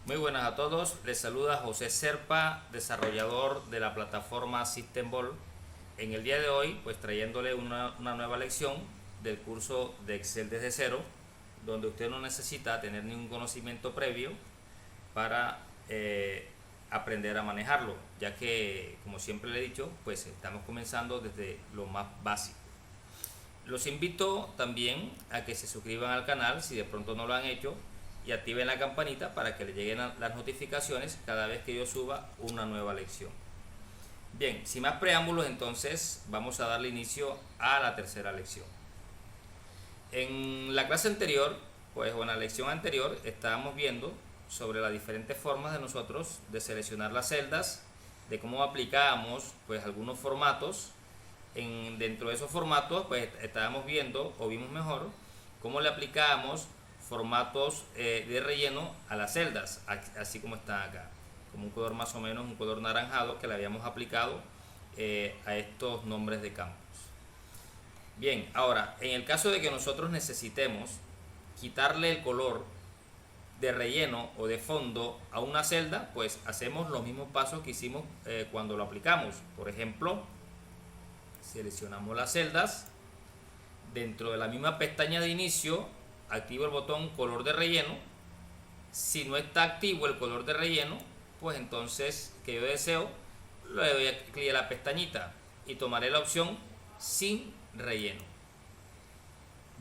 Muy buenas a todos, les saluda José Serpa, desarrollador de la plataforma Systembol. En el día de hoy, pues trayéndole una nueva lección del curso de Excel desde cero, donde usted no necesita tener ningún conocimiento previo para aprender a manejarlo, ya que, como siempre le he dicho, pues estamos comenzando desde lo más básico. Los invito también a que se suscriban al canal si de pronto no lo han hecho y activen la campanita para que les lleguen las notificaciones cada vez que yo suba una nueva lección. Bien, sin más preámbulos, entonces vamos a darle inicio a la tercera lección. En la clase anterior, pues o en la lección anterior, estábamos viendo sobre las diferentes formas de nosotros de seleccionar las celdas, de cómo aplicábamos pues algunos formatos. Dentro de esos formatos pues estábamos viendo o vimos mejor cómo le aplicábamos formatos de relleno a las celdas, así como están acá, como un color más o menos, un color naranjado que le habíamos aplicado a estos nombres de campos. Bien, ahora en el caso de que nosotros necesitemos quitarle el color de relleno o de fondo a una celda, pues hacemos los mismos pasos que hicimos cuando lo aplicamos. Por ejemplo, seleccionamos las celdas, dentro de la misma pestaña de inicio activo el botón color de relleno. Si no está activo el color de relleno, pues entonces que yo deseo, le doy clic a la pestañita y tomaré la opción sin relleno.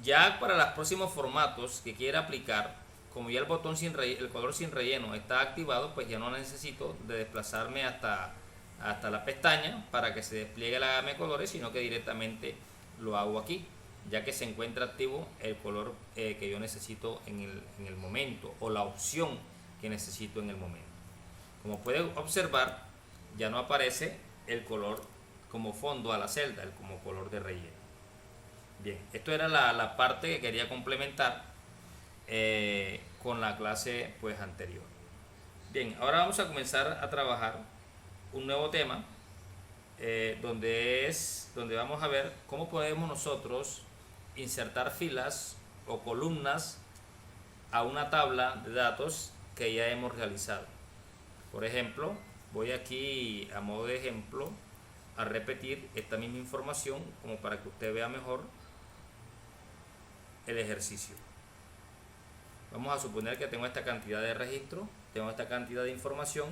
Ya para los próximos formatos que quiera aplicar, como ya el color sin relleno está activado, pues ya no necesito de desplazarme hasta la pestaña para que se despliegue la gama de colores, sino que directamente lo hago aquí, ya que se encuentra activo el color que yo necesito en el momento, o la opción que necesito en el momento. Como pueden observar, ya no aparece el color como fondo a la celda, como color de relleno. Bien, esto era la parte que quería complementar con la clase pues anterior. Bien, ahora vamos a comenzar a trabajar un nuevo tema donde vamos a ver cómo podemos nosotros insertar filas o columnas a una tabla de datos que ya hemos realizado. Por ejemplo, voy aquí a modo de ejemplo a repetir esta misma información como para que usted vea mejor el ejercicio. Vamos a suponer que tengo esta cantidad de registros, tengo esta cantidad de información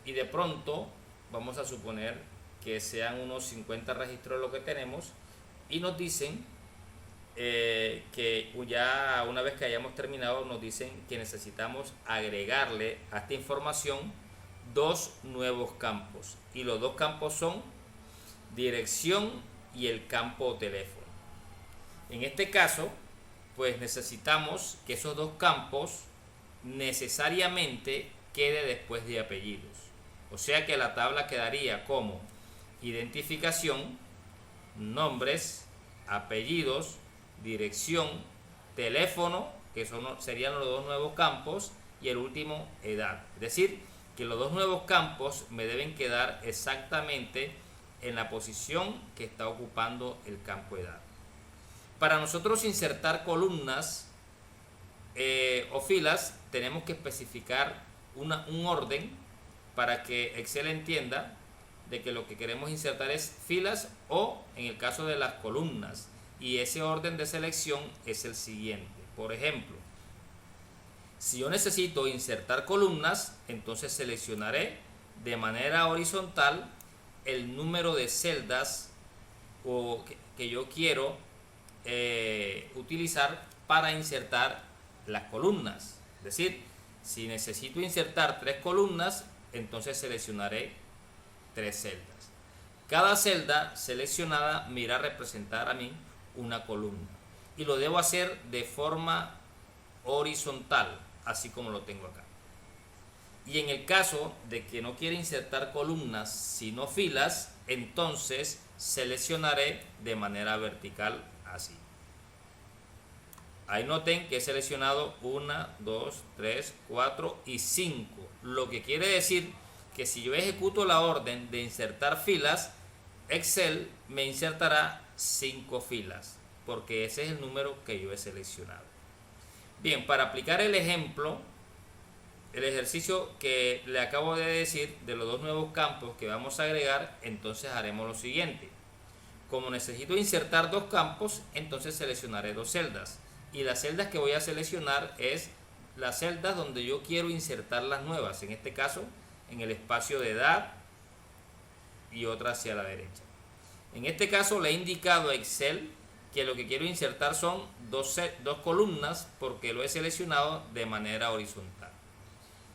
y de pronto vamos a suponer que sean unos 50 registros lo que tenemos y nos dicen que ya una vez que hayamos terminado nos dicen que necesitamos agregarle a esta información dos nuevos campos, y los dos campos son dirección y el campo teléfono. En este caso pues necesitamos que esos dos campos necesariamente quede después de apellidos, o sea que la tabla quedaría como identificación, nombres, apellidos, dirección, teléfono, que serían los dos nuevos campos, y el último, edad. Es decir, que los dos nuevos campos me deben quedar exactamente en la posición que está ocupando el campo edad. Para nosotros insertar columnas o filas, tenemos que especificar un orden para que Excel entienda de que lo que queremos insertar es filas o en el caso de las columnas, y ese orden de selección es el siguiente. Por ejemplo, si yo necesito insertar columnas, entonces seleccionaré de manera horizontal el número de celdas que yo quiero utilizar para insertar las columnas. Es decir, si necesito insertar 3 columnas, entonces seleccionaré 3 celdas. Cada celda seleccionada me irá a representar a mí una columna, y lo debo hacer de forma horizontal, así como lo tengo acá. Y en el caso de que no quiera insertar columnas sino filas, entonces seleccionaré de manera vertical, así. Ahí noten que he seleccionado 1, 2, 3, 4 y 5, lo que quiere decir que si yo ejecuto la orden de insertar filas, Excel me insertará 5 filas, porque ese es el número que yo he seleccionado. Bien, para aplicar el ejemplo el ejercicio que le acabo de decir de los dos nuevos campos que vamos a agregar, entonces haremos lo siguiente. Como necesito insertar dos campos, entonces seleccionaré dos celdas. Y las celdas que voy a seleccionar es las celdas donde yo quiero insertar las nuevas. En este caso, en el espacio de edad y otra hacia la derecha. En este caso le he indicado a Excel que lo que quiero insertar son dos columnas porque lo he seleccionado de manera horizontal.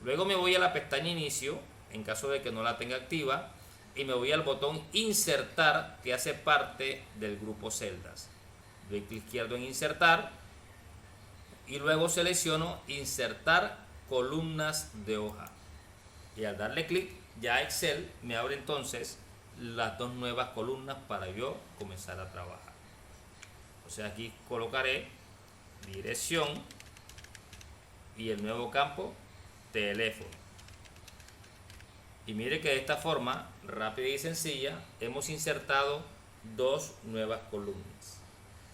Luego me voy a la pestaña Inicio, en caso de que no la tenga activa, y me voy al botón Insertar, que hace parte del grupo celdas. Doy clic izquierdo en Insertar y luego selecciono Insertar columnas de hoja. Y al darle clic, ya Excel me abre entonces las dos nuevas columnas para yo comenzar a trabajar. O sea, aquí colocaré dirección y el nuevo campo teléfono. Y mire que de esta forma rápida y sencilla hemos insertado dos nuevas columnas.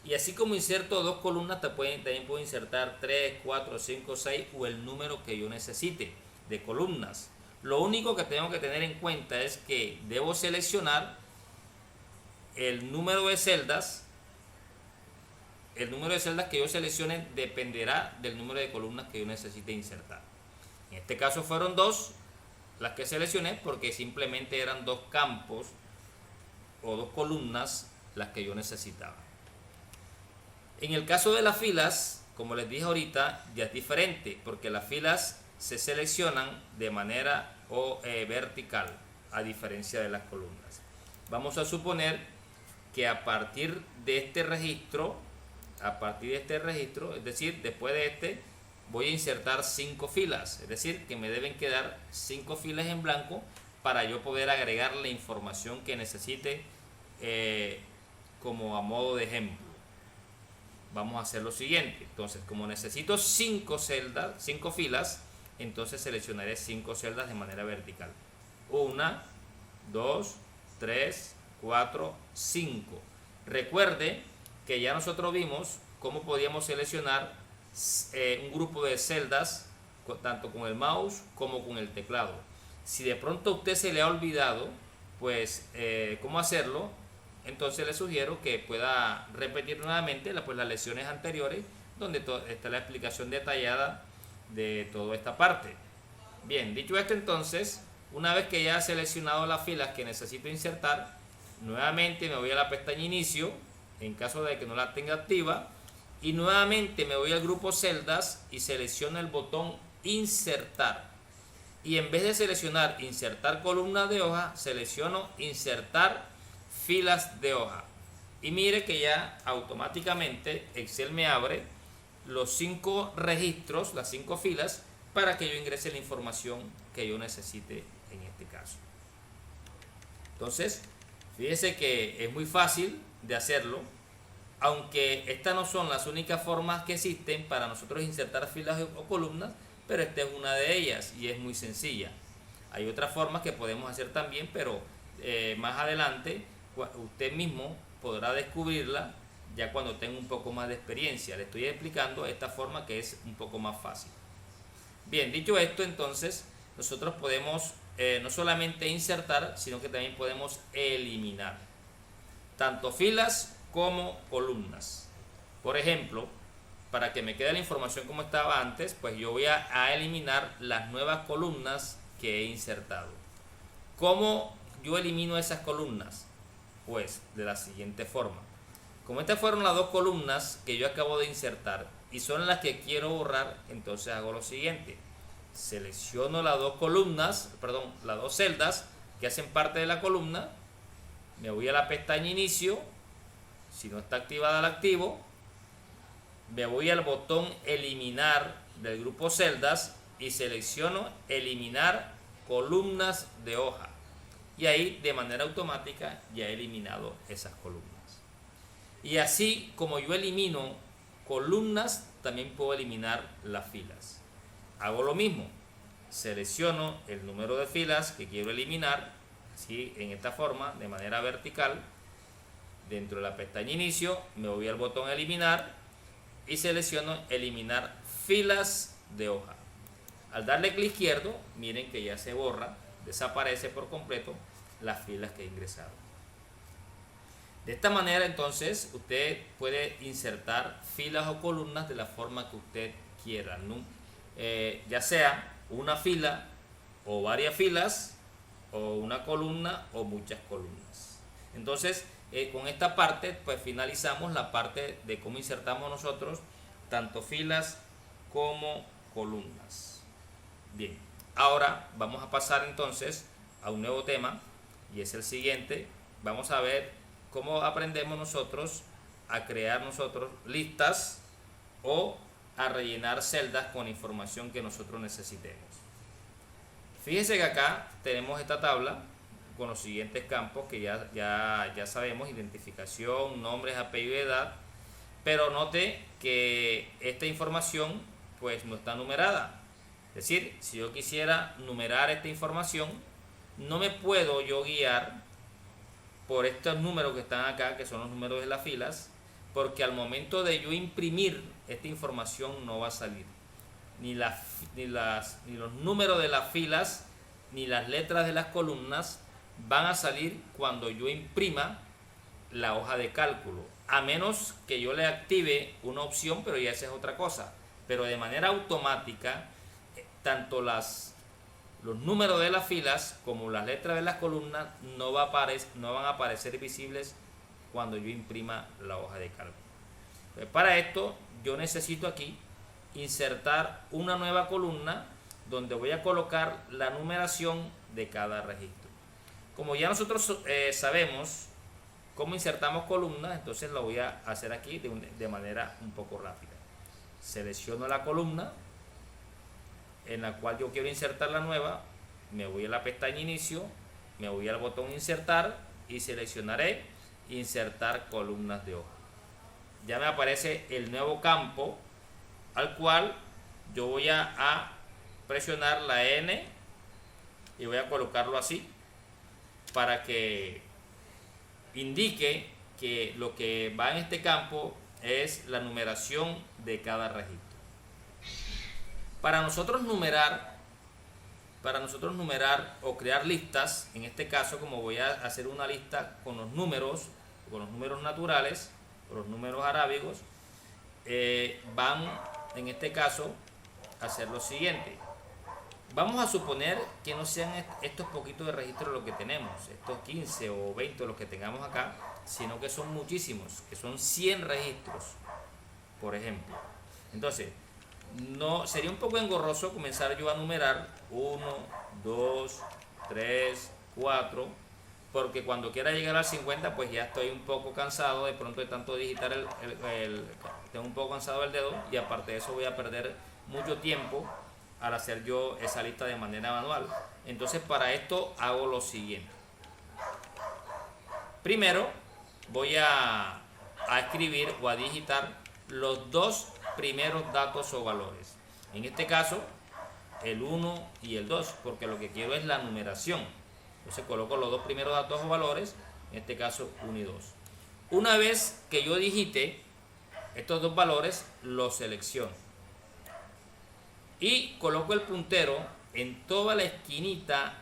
Y así como inserto dos columnas, también puedo insertar 3, 4, 5, 6 o el número que yo necesite de columnas. Lo único que tengo que tener en cuenta es que debo seleccionar el número de celdas. El número de celdas que yo seleccione dependerá del número de columnas que yo necesite insertar. En este caso fueron dos las que seleccioné porque simplemente eran dos campos o dos columnas las que yo necesitaba. En el caso de las filas, como les dije ahorita, ya es diferente porque las filas se seleccionan de manera vertical a diferencia de las columnas. Vamos a suponer que a partir de este registro, es decir, después de este, voy a insertar 5 filas, es decir, que me deben quedar 5 filas en blanco para yo poder agregar la información que necesite como a modo de ejemplo. Vamos a hacer lo siguiente. Entonces, como necesito 5 filas, entonces seleccionaré 5 celdas de manera vertical. 1, 2, 3, 4, 5. Recuerde que ya nosotros vimos cómo podíamos seleccionar un grupo de celdas tanto con el mouse como con el teclado. Si de pronto a usted se le ha olvidado pues cómo hacerlo, entonces le sugiero que pueda repetir nuevamente las lecciones anteriores donde está la explicación detallada de toda esta parte. Bien, dicho esto, entonces una vez que ya he seleccionado las filas que necesito insertar, nuevamente me voy a la pestaña Inicio en caso de que no la tenga activa y nuevamente me voy al grupo celdas y selecciono el botón Insertar, y en vez de seleccionar Insertar columnas de hoja, selecciono Insertar filas de hoja y mire que ya automáticamente Excel me abre los 5 registros, las 5 filas para que yo ingrese la información que yo necesite en este caso. Entonces, fíjese que es muy fácil de hacerlo, aunque estas no son las únicas formas que existen para nosotros insertar filas o columnas, pero esta es una de ellas y es muy sencilla. Hay otras formas que podemos hacer también, pero más adelante usted mismo podrá descubrirla ya cuando tenga un poco más de experiencia. Le estoy explicando esta forma que es un poco más fácil. Bien, dicho esto, entonces nosotros podemos no solamente insertar, sino que también podemos eliminar tanto filas como columnas. Por ejemplo, para que me quede la información como estaba antes, pues yo voy a eliminar las nuevas columnas que he insertado. ¿Cómo yo elimino esas columnas? Pues de la siguiente forma. Como estas fueron las dos columnas que yo acabo de insertar y son las que quiero borrar, entonces hago lo siguiente. Selecciono las dos celdas que hacen parte de la columna, me voy a la pestaña Inicio, si no está activada la activo, me voy al botón Eliminar del grupo celdas y selecciono Eliminar columnas de hoja. Y ahí de manera automática ya he eliminado esas columnas. Y así como yo elimino columnas, también puedo eliminar las filas. Hago lo mismo, selecciono el número de filas que quiero eliminar, así en esta forma, de manera vertical. Dentro de la pestaña Inicio, me voy al botón Eliminar y selecciono Eliminar filas de hoja. Al darle clic izquierdo, miren que ya se borra, desaparece por completo las filas que he ingresado. De esta manera entonces usted puede insertar filas o columnas de la forma que usted quiera, ¿no? Ya sea una fila o varias filas, o una columna o muchas columnas. Entonces con esta parte pues finalizamos la parte de cómo insertamos nosotros tanto filas como columnas. Bien, ahora vamos a pasar entonces a un nuevo tema, y es el siguiente. Vamos a ver cómo aprendemos nosotros a crear nosotros listas o a rellenar celdas con información que nosotros necesitemos. Fíjense que acá tenemos esta tabla con los siguientes campos que ya sabemos: identificación, nombres, apellido y edad. Pero note que esta información pues no está numerada. Es decir, si yo quisiera numerar esta información, no me puedo yo guiar por estos números que están acá, que son los números de las filas, porque al momento de yo imprimir esta información no va a salir ni los números de las filas ni las letras de las columnas. Van a salir cuando yo imprima la hoja de cálculo, a menos que yo le active una opción, pero ya esa es otra cosa. Pero de manera automática, tanto los números de las filas como las letras de las columnas no van a aparecer visibles cuando yo imprima la hoja de cálculo. Pues para esto yo necesito aquí insertar una nueva columna donde voy a colocar la numeración de cada registro. Como ya nosotros sabemos cómo insertamos columnas, entonces lo voy a hacer aquí de manera un poco rápida. Selecciono la columna en la cual yo quiero insertar la nueva, me voy a la pestaña inicio, me voy al botón insertar y seleccionaré insertar columnas de hoja. Ya me aparece el nuevo campo al cual yo voy a presionar la N y voy a colocarlo así para que indique que lo que va en este campo es la numeración de cada registro. Para nosotros numerar o crear listas, en este caso, como voy a hacer una lista con los números naturales, con los números arábigos, van en este caso a hacer lo siguiente. Vamos a suponer que no sean estos poquitos de registros los que tenemos, estos 15 o 20 los que tengamos acá, sino que son muchísimos, que son 100 registros, por ejemplo. Entonces, no sería un poco engorroso comenzar yo a numerar 1, 2, 3, 4, porque cuando quiera llegar al 50 pues ya estoy un poco cansado de pronto de tanto digitar tengo un poco cansado el dedo, y aparte de eso voy a perder mucho tiempo al hacer yo esa lista de manera manual. Entonces para esto hago lo siguiente. Primero voy a escribir o a digitar los dos primeros datos o valores. En este caso el 1 y el 2, porque lo que quiero es la numeración. Entonces coloco los dos primeros datos o valores, en este caso 1 y 2. Una vez que yo digite estos dos valores, los selecciono y coloco el puntero en toda la esquina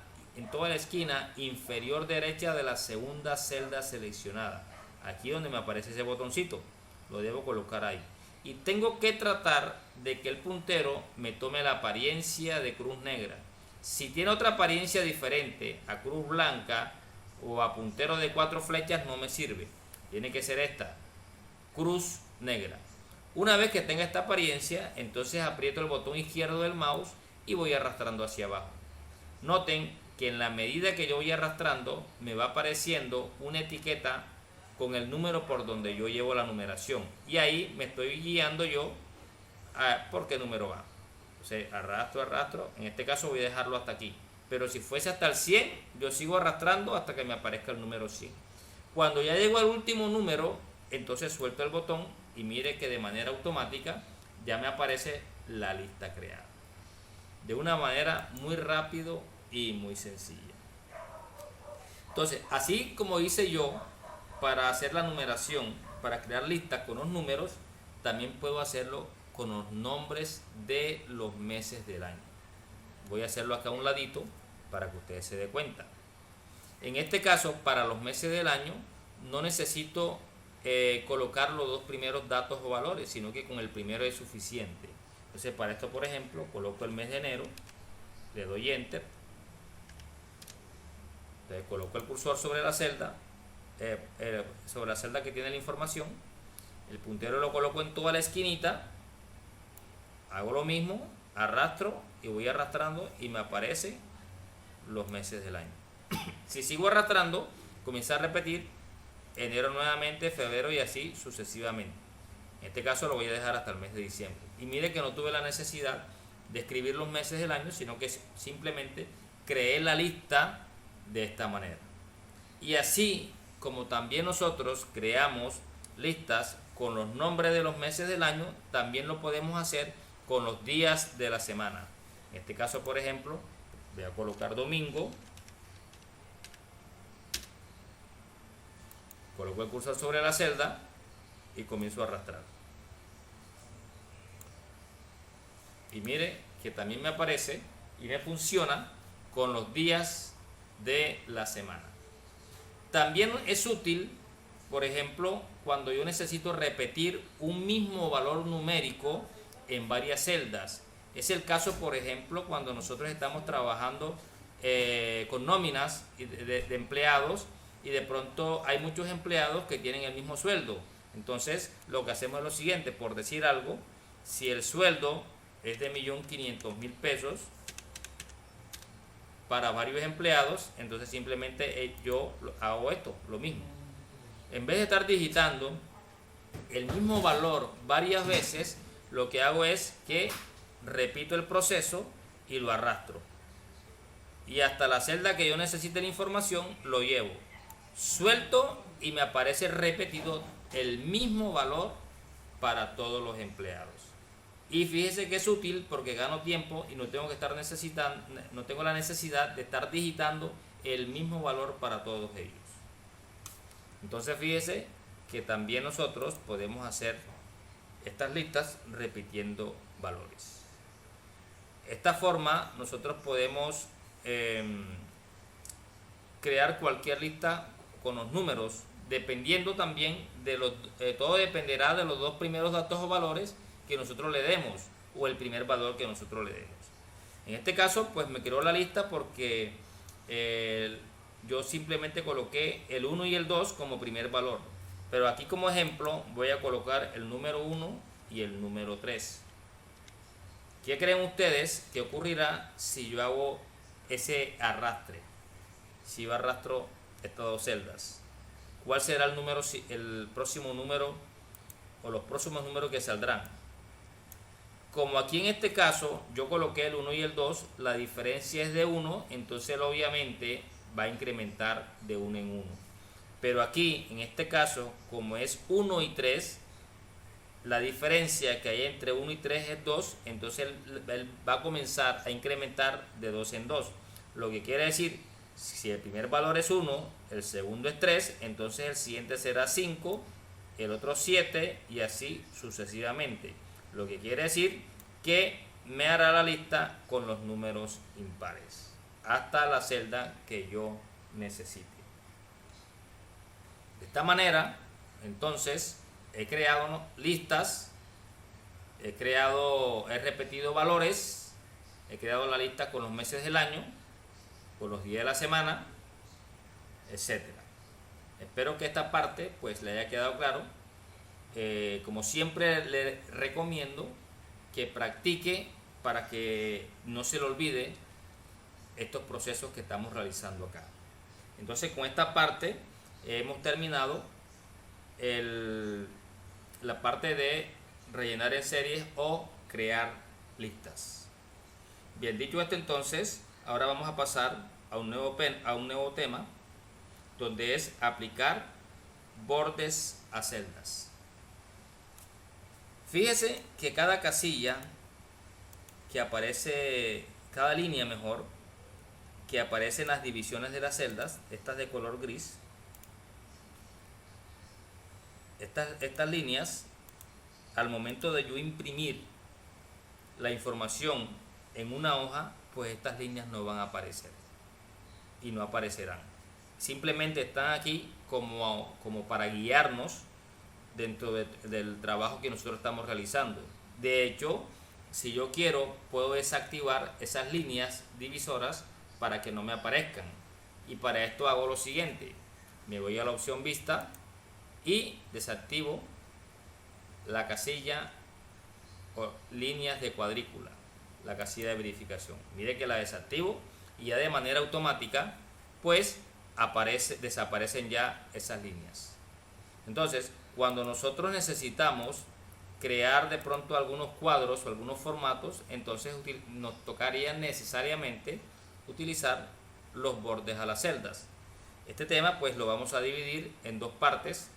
inferior derecha de la segunda celda seleccionada. Aquí donde me aparece ese botoncito, lo debo colocar ahí. Y tengo que tratar de que el puntero me tome la apariencia de cruz negra. Si tiene otra apariencia diferente a cruz blanca o a puntero de 4 flechas, no me sirve. Tiene que ser esta, cruz negra. Una vez que tenga esta apariencia, entonces aprieto el botón izquierdo del mouse y voy arrastrando hacia abajo. Noten que en la medida que yo voy arrastrando, me va apareciendo una etiqueta con el número por donde yo llevo la numeración. Y ahí me estoy guiando yo a por qué número va. Entonces arrastro. En este caso voy a dejarlo hasta aquí. Pero si fuese hasta el 100, yo sigo arrastrando hasta que me aparezca el número 100. Cuando ya llego al último número, entonces suelto el botón y mire que de manera automática ya me aparece la lista creada. De una manera muy rápido y muy sencilla. Entonces, así como hice yo para hacer la numeración, para crear listas con los números, también puedo hacerlo con los nombres de los meses del año. Voy a hacerlo acá a un ladito para que ustedes se den cuenta. En este caso, para los meses del año, no necesito colocar los dos primeros datos o valores, sino que con el primero es suficiente. Entonces, para esto, por ejemplo, coloco el mes de enero, le doy Enter, entonces coloco el cursor sobre la celda, que tiene la información, el puntero lo coloco en toda la esquinita, hago lo mismo, arrastro y voy arrastrando y me aparecen los meses del año. Si sigo arrastrando, comienza a repetir enero nuevamente, febrero y así sucesivamente. En este caso lo voy a dejar hasta el mes de diciembre. Y mire que no tuve la necesidad de escribir los meses del año, sino que simplemente creé la lista de esta manera. Y así como también nosotros creamos listas con los nombres de los meses del año, también lo podemos hacer con los días de la semana. En este caso, por ejemplo, voy a colocar domingo, coloco el cursor sobre la celda y comienzo a arrastrar. Y mire que también me aparece y me funciona con los días de la semana. También es útil, por ejemplo, cuando yo necesito repetir un mismo valor numérico en varias celdas. Es el caso, por ejemplo, cuando nosotros estamos trabajando con nóminas de empleados y de pronto hay muchos empleados que tienen el mismo sueldo. Entonces, lo que hacemos es lo siguiente, por decir algo, si el sueldo es de 1.500.000 pesos para varios empleados, entonces simplemente yo hago esto, lo mismo. En vez de estar digitando el mismo valor varias veces, lo que hago es que repito el proceso y lo arrastro. Y hasta la celda que yo necesite la información, lo llevo. Suelto y me aparece repetido el mismo valor para todos los empleados. Y fíjese que es útil porque gano tiempo y no tengo la necesidad de estar digitando el mismo valor para todos ellos. Entonces fíjese que también nosotros podemos hacer estas listas repitiendo valores. De esta forma nosotros podemos crear cualquier lista con los números, dependiendo también todo dependerá de los dos primeros datos o valores que nosotros le demos, o el primer valor que nosotros le demos. En este caso, pues me creó la lista porque yo simplemente coloqué el 1 y el 2 como primer valor. Pero aquí como ejemplo voy a colocar el número 1 y el número 3. ¿Qué creen ustedes que ocurrirá si yo hago ese arrastre? Si yo arrastro estas dos celdas, ¿cuál será el próximo número o los próximos números que saldrán? Como aquí en este caso yo coloqué el 1 y el 2, la diferencia es de 1, entonces él obviamente va a incrementar de 1 en 1. Pero aquí, en este caso, como es 1 y 3, la diferencia que hay entre 1 y 3 es 2, entonces él va a comenzar a incrementar de 2 en 2. Lo que quiere decir, si el primer valor es 1, el segundo es 3, entonces el siguiente será 5, el otro 7 y así sucesivamente. Lo que quiere decir que me hará la lista con los números impares hasta la celda que yo necesite. De esta manera, entonces, he creado listas, he repetido valores, he creado la lista con los meses del año, con los días de la semana, etcétera. Espero que esta parte pues le haya quedado claro. Como siempre le recomiendo que practique para que no se le olvide estos procesos que estamos realizando acá. Entonces con esta parte hemos terminado la parte de rellenar en series o crear listas. Bien, dicho esto, entonces ahora vamos a pasar a un nuevo tema, donde es aplicar bordes a celdas. Fíjese que cada casilla que aparece, cada línea mejor, que aparece en las divisiones de las celdas, estas de color gris, estas líneas, al momento de yo imprimir la información en una hoja, pues estas líneas no van a aparecer y no aparecerán. Simplemente están aquí como para guiarnos dentro del trabajo que nosotros estamos realizando. De hecho, si yo quiero, puedo desactivar esas líneas divisoras para que no me aparezcan. Y para esto hago lo siguiente: me voy a la opción vista y desactivo la casilla o líneas de cuadrícula, la casilla de verificación. Mire que la desactivo y ya de manera automática pues desaparecen ya esas líneas. Entonces, cuando nosotros necesitamos crear de pronto algunos cuadros o algunos formatos, entonces nos tocaría necesariamente utilizar los bordes a las celdas. Este tema pues lo vamos a dividir en dos partes.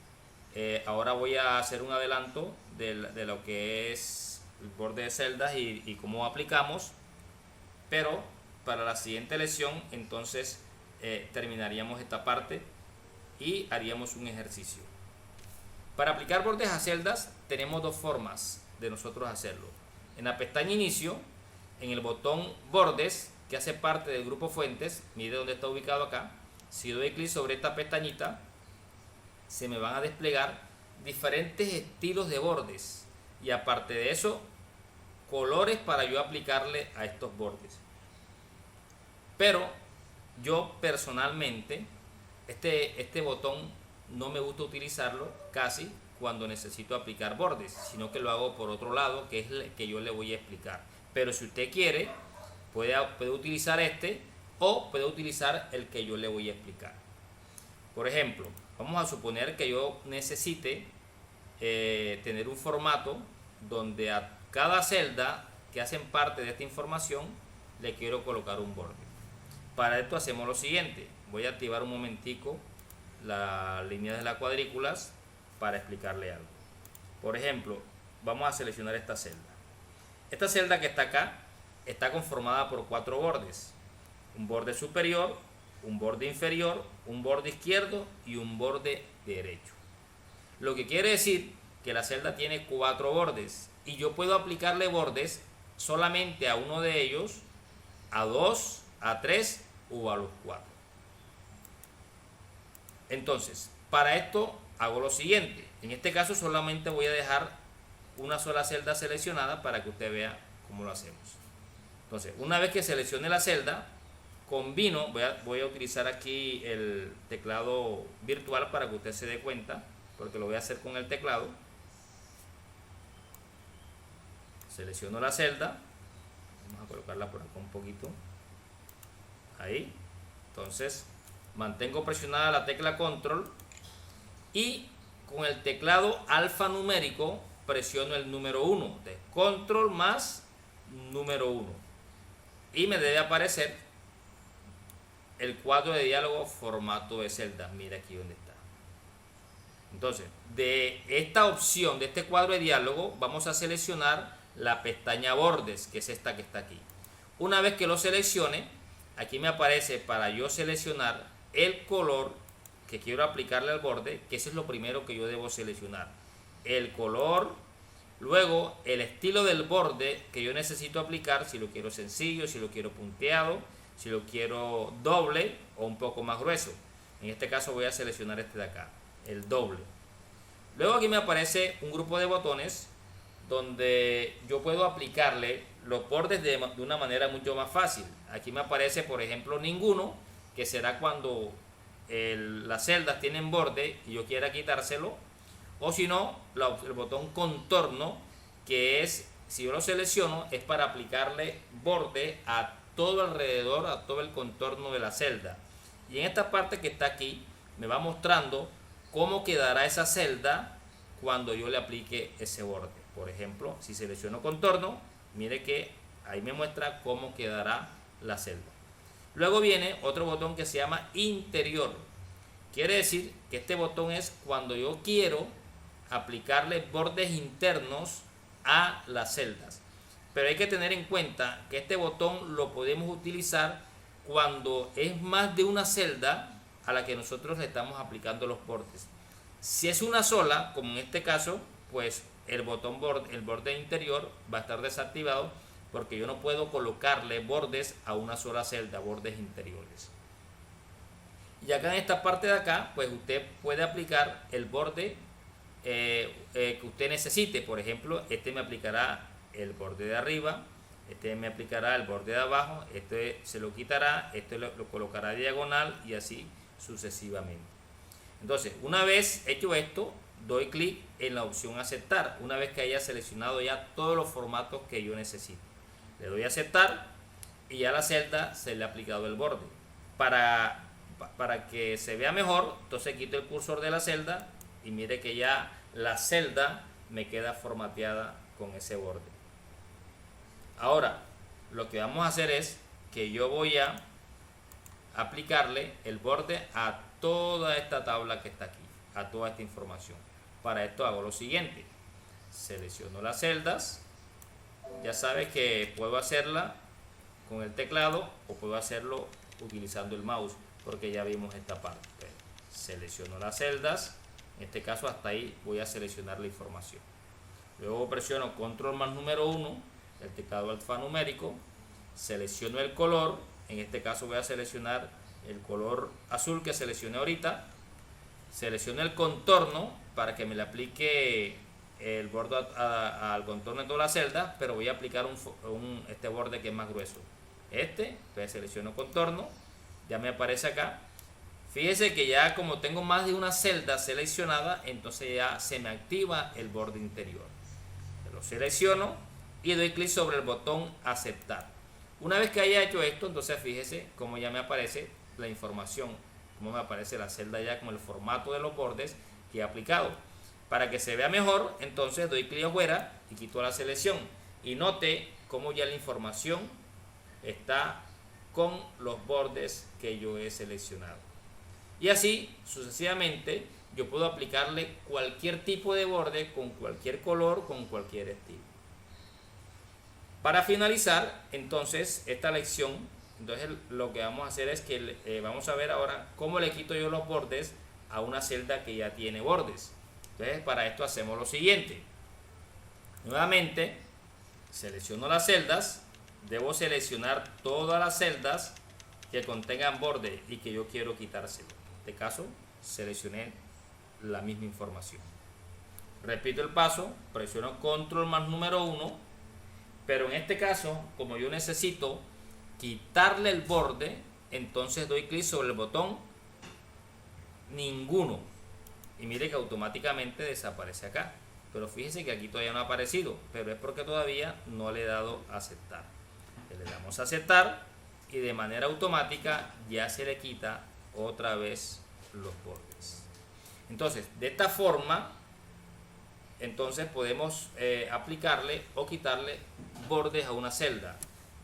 Ahora voy a hacer un adelanto de lo que es el borde de celdas y cómo aplicamos, pero para la siguiente lección entonces terminaríamos esta parte y haríamos un ejercicio. Para aplicar bordes a celdas tenemos dos formas de nosotros hacerlo. En la pestaña inicio, en el botón bordes que hace parte del grupo fuentes, mire dónde está ubicado acá. Si doy clic sobre esta pestañita, se me van a desplegar diferentes estilos de bordes y aparte de eso, colores para yo aplicarle a estos bordes. Pero yo personalmente este botón no me gusta utilizarlo casi cuando necesito aplicar bordes, sino que lo hago por otro lado, que es el que yo le voy a explicar. Pero si usted quiere, puede utilizar este o puede utilizar el que yo le voy a explicar. Por ejemplo, vamos a suponer que yo necesite tener un formato donde a cada celda que hacen parte de esta información le quiero colocar un borde. Para esto hacemos lo siguiente: voy a activar un momentico la línea de las cuadrículas para explicarle algo. Por ejemplo, vamos a seleccionar esta celda. Esta celda que está acá está conformada por 4 bordes: un borde superior, un borde inferior, un borde izquierdo y un borde derecho. Lo que quiere decir que la celda tiene 4 bordes y yo puedo aplicarle bordes solamente a uno de ellos, a 2, a 3 o a los 4. Entonces, para esto hago lo siguiente. En este caso solamente voy a dejar una sola celda seleccionada para que usted vea cómo lo hacemos. Entonces, una vez que seleccione la celda, combino, voy a utilizar aquí el teclado virtual para que usted se dé cuenta, porque lo voy a hacer con el teclado. Selecciono la celda, vamos a colocarla por acá un poquito, ahí. Entonces mantengo presionada la tecla control y con el teclado alfanumérico presiono el número 1, de control más número 1, y me debe aparecer el cuadro de diálogo formato de celdas. Mira aquí donde está. Entonces, de esta opción, de este cuadro de diálogo, vamos a seleccionar la pestaña bordes, que es esta que está aquí. Una vez que lo seleccione, aquí me aparece para yo seleccionar el color que quiero aplicarle al borde, que eso es lo primero que yo debo seleccionar. El color, luego el estilo del borde que yo necesito aplicar, si lo quiero sencillo, si lo quiero punteado, si lo quiero doble o un poco más grueso. En este caso voy a seleccionar este de acá, el doble. Luego aquí me aparece un grupo de botones donde yo puedo aplicarle los bordes de una manera mucho más fácil. Aquí me aparece, por ejemplo, ninguno, que será cuando las celdas tienen borde y yo quiera quitárselo, o si no, el botón contorno, que es, si yo lo selecciono, es para aplicarle borde a todo alrededor, a todo el contorno de la celda. Y en esta parte que está aquí me va mostrando cómo quedará esa celda cuando yo le aplique ese borde. Por ejemplo, si selecciono contorno, mire que ahí me muestra cómo quedará la celda. Luego viene otro botón que se llama interior. Quiere decir que este botón es cuando yo quiero aplicarle bordes internos a las celdas. Pero hay que tener en cuenta que este botón lo podemos utilizar cuando es más de una celda a la que nosotros le estamos aplicando los bordes. Si es una sola, como en este caso, pues el botón el borde interior va a estar desactivado, porque yo no puedo colocarle bordes a una sola celda, bordes interiores. Y acá en esta parte de acá, pues usted puede aplicar el borde que usted necesite. Por ejemplo, este me aplicará el borde de arriba, este me aplicará el borde de abajo, este se lo quitará, este lo colocará diagonal y así sucesivamente. Entonces, una vez hecho esto, doy clic en la opción aceptar, una vez que haya seleccionado ya todos los formatos que yo necesito. Le doy a aceptar y ya a la celda se le ha aplicado el borde. Para que se vea mejor, entonces quito el cursor de la celda y mire que ya la celda me queda formateada con ese borde. Ahora, lo que vamos a hacer es que yo voy a aplicarle el borde a toda esta tabla que está aquí, a toda esta información. Para esto hago lo siguiente: selecciono las celdas. Ya sabes que puedo hacerla con el teclado o puedo hacerlo utilizando el mouse, porque ya vimos esta parte. Selecciono las celdas, en este caso hasta ahí voy a seleccionar la información. Luego presiono control más número 1, el teclado alfanumérico, selecciono el color, en este caso voy a seleccionar el color azul que seleccioné ahorita, selecciono el contorno para que me le aplique el borde al contorno de toda la celda, pero voy a aplicar este borde que es más grueso. Pues selecciono contorno, ya me aparece acá. Fíjese que ya como tengo más de una celda seleccionada, entonces ya se me activa el borde interior. Lo selecciono y doy clic sobre el botón aceptar. Una vez que haya hecho esto, entonces fíjese cómo ya me aparece la información, cómo me aparece la celda ya con el formato de los bordes que he aplicado. Para que se vea mejor, entonces doy clic afuera y quito la selección. Y note cómo ya la información está con los bordes que yo he seleccionado. Y así sucesivamente yo puedo aplicarle cualquier tipo de borde con cualquier color, con cualquier estilo. Para finalizar entonces esta lección, entonces lo que vamos a hacer es que vamos a ver ahora cómo le quito yo los bordes a una celda que ya tiene bordes. Entonces para esto hacemos lo siguiente: nuevamente selecciono las celdas, debo seleccionar todas las celdas que contengan borde y que yo quiero quitárselo. En este caso seleccioné la misma información. Repito el paso, presiono control más número 1, pero en este caso, como yo necesito quitarle el borde, entonces doy clic sobre el botón ninguno y mire que automáticamente desaparece acá. Pero fíjense que aquí todavía no ha aparecido, pero es porque todavía no le he dado a aceptar. Le damos a aceptar y de manera automática ya se le quita otra vez los bordes. Entonces, de esta forma, entonces podemos aplicarle o quitarle bordes a una celda.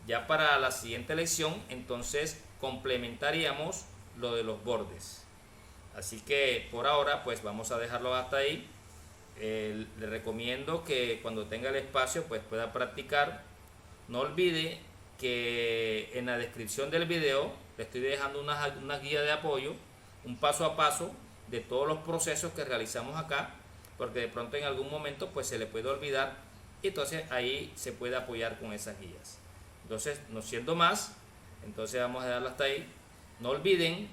Ya para la siguiente lección, entonces complementaríamos lo de los bordes. Así que por ahora, pues vamos a dejarlo hasta ahí. Le recomiendo que cuando tenga el espacio, pues pueda practicar. No olvide que en la descripción del video le estoy dejando una guía de apoyo, un paso a paso de todos los procesos que realizamos acá, porque de pronto en algún momento pues se le puede olvidar y entonces ahí se puede apoyar con esas guías. Entonces, no siendo más, entonces vamos a dejarlo hasta ahí. No olviden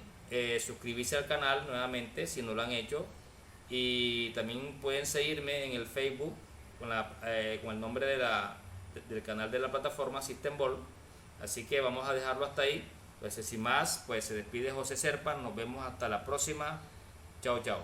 suscribirse al canal nuevamente si no lo han hecho, y también pueden seguirme en el Facebook con el nombre del canal de la plataforma System Ball. Así que vamos a dejarlo hasta ahí. Pues sin más, pues se despide José Serpa. Nos vemos hasta la próxima. Chao, chao.